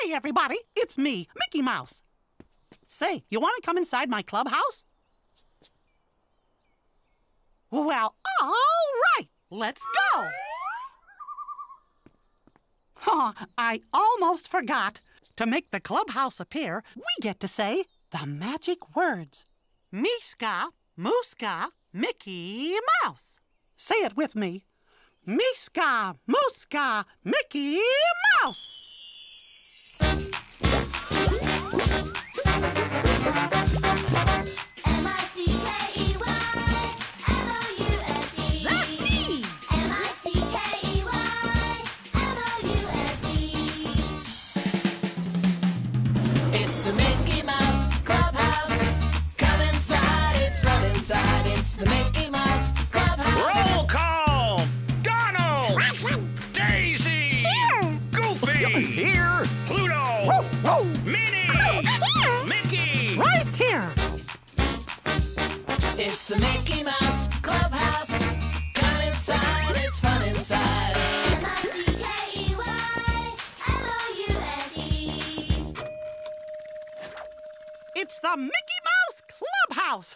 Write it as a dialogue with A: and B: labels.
A: Hey, everybody, it's me, Mickey Mouse. Say, you want to come inside my clubhouse? Well, all right, let's go. Oh, I almost forgot. To make the clubhouse appear, we get to say the magic words. Miska, Mooska, Mickey Mouse. Say it with me. Miska, Mooska, Mickey Mouse.
B: M-I-C-K-E-Y-M-O-U-S-E.
A: That's me.
B: M-I-C-K-E-Y-M-O-U-S-E.
C: It's the Mickey Mouse Clubhouse. Come inside, it's fun inside. It's the Mickey Mouse Clubhouse.
D: Roll call! Donald! Daisy!
A: Here.
D: Goofy!
E: Here!
D: Pluto!
A: Woo, woo.
D: Minnie!
A: Here.
D: Mickey!
A: Right here.
C: It's the Mickey Mouse Clubhouse. Come inside, it's fun inside.
B: M-I-C-K-E-Y-M-O-U-S-E.
A: It's the Mickey Mouse Clubhouse.